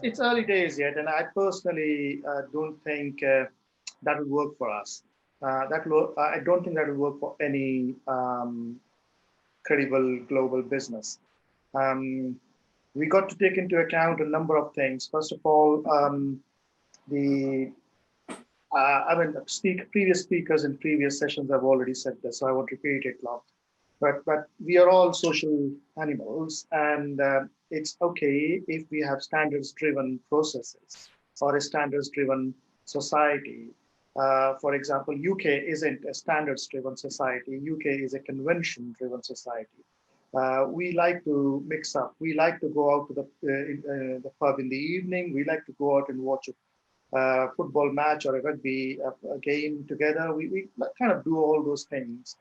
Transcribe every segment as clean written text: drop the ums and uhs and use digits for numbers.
it's early days yet, and I personally don't think that will work for us. I don't think that will work for any credible global business. Um, we got to take into account a number of things. First of all, the previous speakers in previous sessions have already said this, so I won't repeat it long. But we are all social animals, and it's okay if we have standards-driven processes or a standards-driven society. For example, UK isn't a standards-driven society. UK is a convention-driven society. We like to mix up. We like to go out to the pub in the evening. We like to go out and watch a football match or a rugby a game together. We kind of do all those things.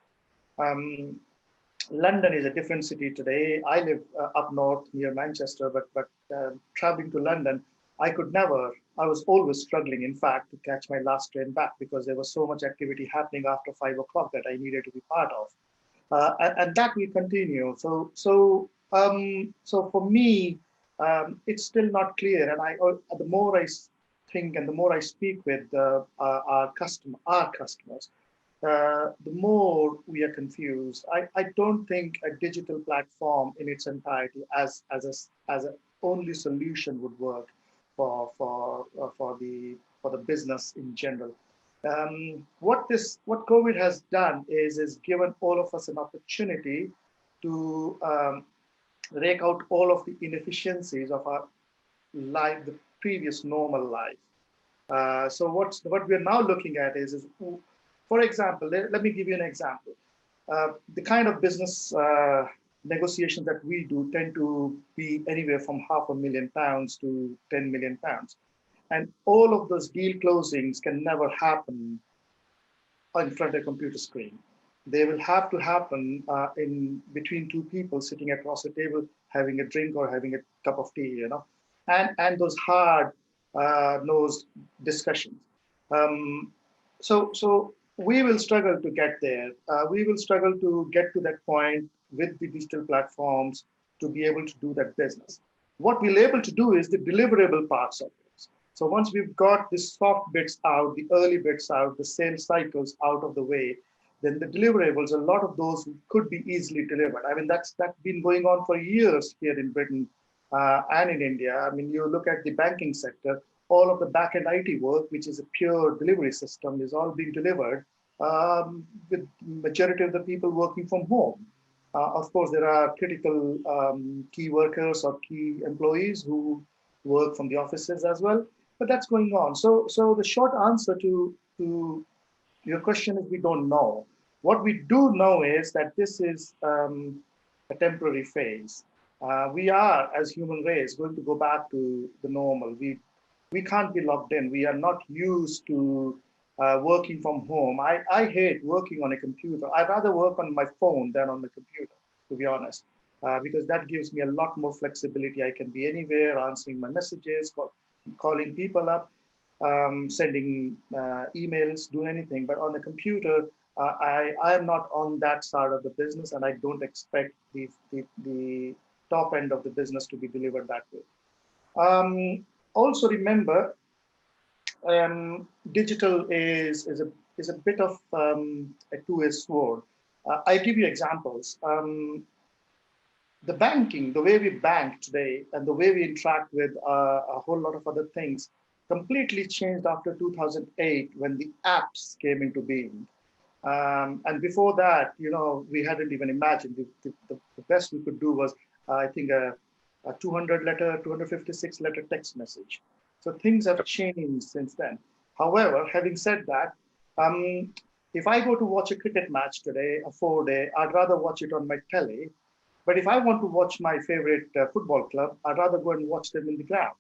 Um, London is a different city today. I live up north near Manchester, but traveling to London, I could never. I was always struggling, in fact, to catch my last train back because there was so much activity happening after 5 o'clock that I needed to be part of, and that will continue. So for me, it's still not clear. And the more I think and the more I speak with our customers, the more we are confused. I don't think a digital platform in its entirety as a only solution would work for the business in general. What COVID has done is given all of us an opportunity to rake out all of the inefficiencies of our life, the previous normal life. So what we're now looking at is for example, let me give you an example. The kind of business negotiations that we do tend to be anywhere from £500,000 to £10 million. And all of those deal closings can never happen in front of a computer screen. They will have to happen in between two people sitting across a table, having a drink or having a cup of tea, and those hard nosed discussions. So we will struggle to get there. We will struggle to get to that point with the digital platforms to be able to do that business. What we're able to do is the deliverable parts of it. So once we've got the soft bits out, the early bits out, the sales cycles out of the way, then the deliverables, a lot of those could be easily delivered. I mean, that's been going on for years here in Britain and in India. I mean, you look at the banking sector, all of the back-end IT work, which is a pure delivery system, is all being delivered with majority of the people working from home. Of course, there are critical key workers or key employees who work from the offices as well, but that's going on. So the short answer to your question is we don't know. What we do know is that this is a temporary phase. We are, as human race, going to go back to the normal. We can't be locked in. We are not used to working from home. I hate working on a computer. I'd rather work on my phone than on the computer, to be honest, because that gives me a lot more flexibility. I can be anywhere, answering my messages, calling people up, sending emails, do anything. But on the computer, I am not on that side of the business, and I don't expect the top end of the business to be delivered that way. Also remember, digital is a bit of a two-edged sword. I give you examples. The banking, the way we bank today, and the way we interact with a whole lot of other things, completely changed after 2008 when the apps came into being. And before that, we hadn't even imagined. The best we could do was, I think, a 256 letter text message. So things have changed since then. However, having said that, if I go to watch a cricket match today, a 4-day, I'd rather watch it on my telly. But if I want to watch my favorite football club, I'd rather go and watch them in the ground.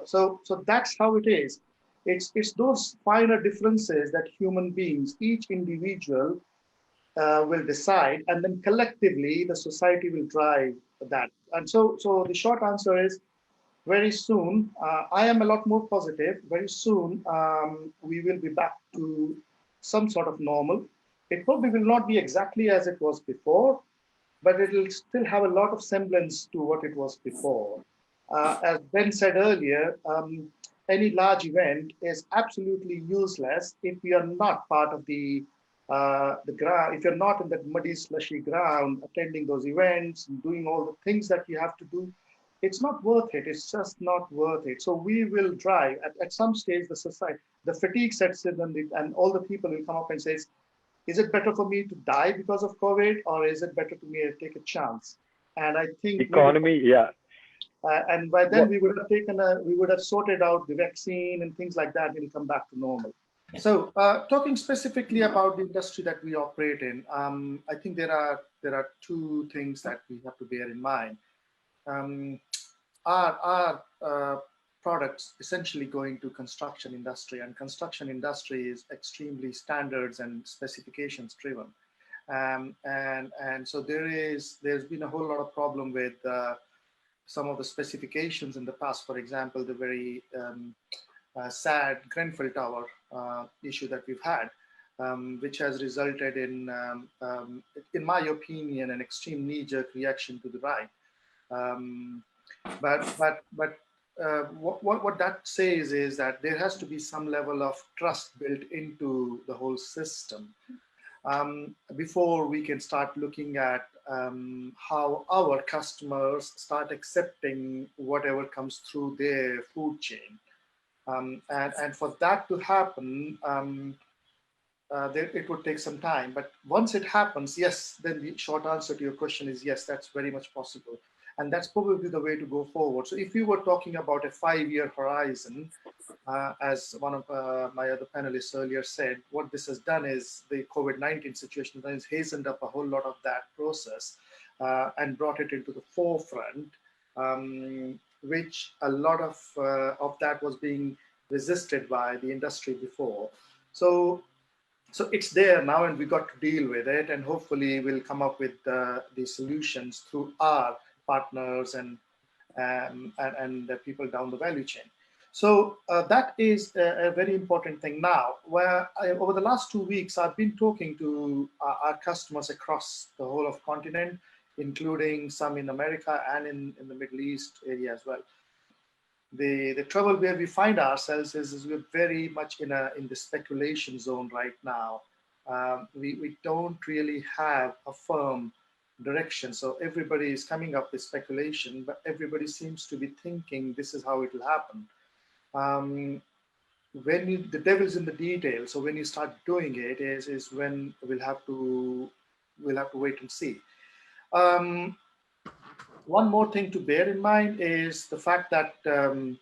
So that's how it is. It's those finer differences that human beings, each individual, will decide, and then collectively the society will drive that. And so the short answer is, very soon, I am a lot more positive. Very soon, we will be back to some sort of normal. It probably will not be exactly as it was before, but it will still have a lot of semblance to what it was before. As Ben said earlier, any large event is absolutely useless if we are not part of the ground. If you're not in that muddy, slushy ground, attending those events, doing all the things that you have to do, it's not worth it. It's just not worth it. So we will drive. At some stage, the society, the fatigue sets in, and all the people will come up and say, is it better for me to die because of COVID, or is it better for me to take a chance? And I think we will, Economy, yeah. and by then What we would have sorted out the vaccine and things like that. It'll come back to normal. So, talking specifically about the industry that we operate in, I think there are two things that we have to bear in mind. Um, our products essentially going to construction industry, and construction industry is extremely standards and specifications driven. And so there's been a whole lot of problem with some of the specifications in the past. For example, the very sad Grenfell Tower issue that we've had, which has resulted in my opinion, an extreme knee-jerk reaction to the right. Um, but what that says is that there has to be some level of trust built into the whole system before we can start looking at how our customers start accepting whatever comes through their food chain. And for that to happen, it would take some time. But once it happens, yes, then the short answer to your question is yes, that's very much possible. And that's probably the way to go forward. So if you were talking about a 5-year horizon, as one of my other panelists earlier said, what this has done is the COVID-19 situation has hastened up a whole lot of that process and brought it into the forefront, which a lot of that was being resisted by the industry before. So it's there now, and we got to deal with it, and hopefully we'll come up with the solutions through our partners and the people down the value chain. So that is a very important thing now. Over the last 2 weeks, I've been talking to our customers across the whole of continent, including some in America and in the Middle East area as well. The trouble where we find ourselves is we're very much in the speculation zone right now. We don't really have a firm direction. So everybody is coming up with speculation, but everybody seems to be thinking this is how it will happen. Um, the devil's in the detail. So when you start doing it is when we'll have to wait and see. Um, One more thing to bear in mind is the fact that um,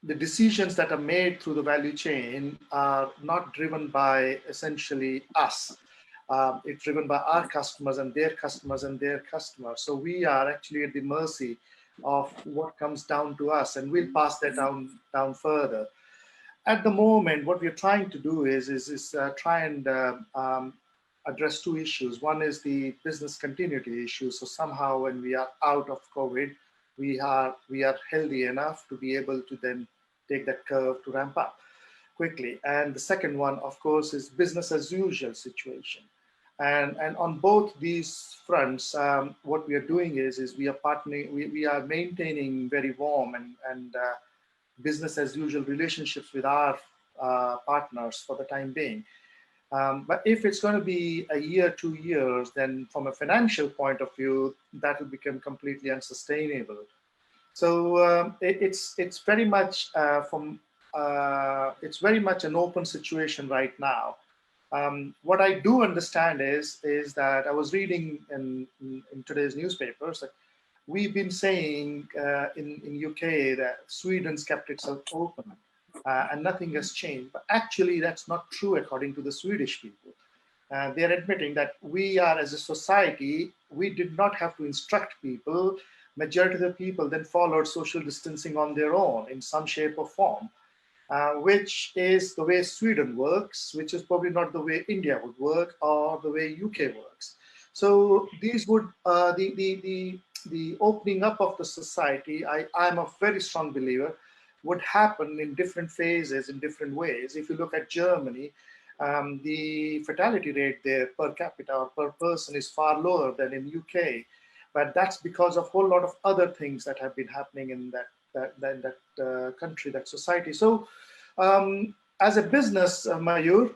the decisions that are made through the value chain are not driven by essentially us. It's driven by our customers and their customers and their customers. So we are actually at the mercy of what comes down to us, and we'll pass that down further. At the moment, what we're trying to do is try and address two issues. One is the business continuity issue. So somehow, when we are out of COVID, we are healthy enough to be able to then take that curve to ramp up quickly. And the second one, of course, is business as usual situation. And on both these fronts, what we are doing is we are partnering, we are maintaining very warm and business as usual relationships with our partners for the time being. But if it's going to be a year, 2 years, then from a financial point of view, that will become completely unsustainable. So it's very much it's very much an open situation right now. What I do understand is that I was reading in today's newspapers that we've been saying in UK that Sweden's kept itself open and nothing has changed. But actually, that's not true according to the Swedish people. They're admitting that we are, as a society, we did not have to instruct people. Majority of the people then followed social distancing on their own in some shape or form, which is the way Sweden works, which is probably not the way India would work or the way UK works. So these would the opening up of the society. I'm a very strong believer would happen in different phases in different ways. If you look at Germany, the fatality rate there per capita or per person is far lower than in UK. but that's because of a whole lot of other things that have been happening in that country, that society. So as a business, Mayur,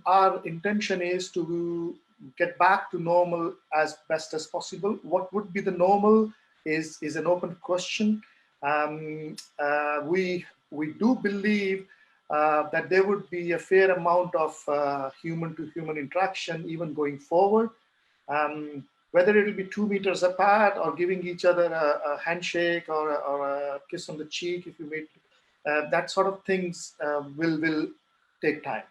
our intention is to get back to normal as best as possible. What would be the normal is an open question. We do believe that there would be a fair amount of human to human interaction even going forward. Whether it will be 2 meters apart or giving each other a handshake or a kiss on the cheek, if you made that sort of things will take time.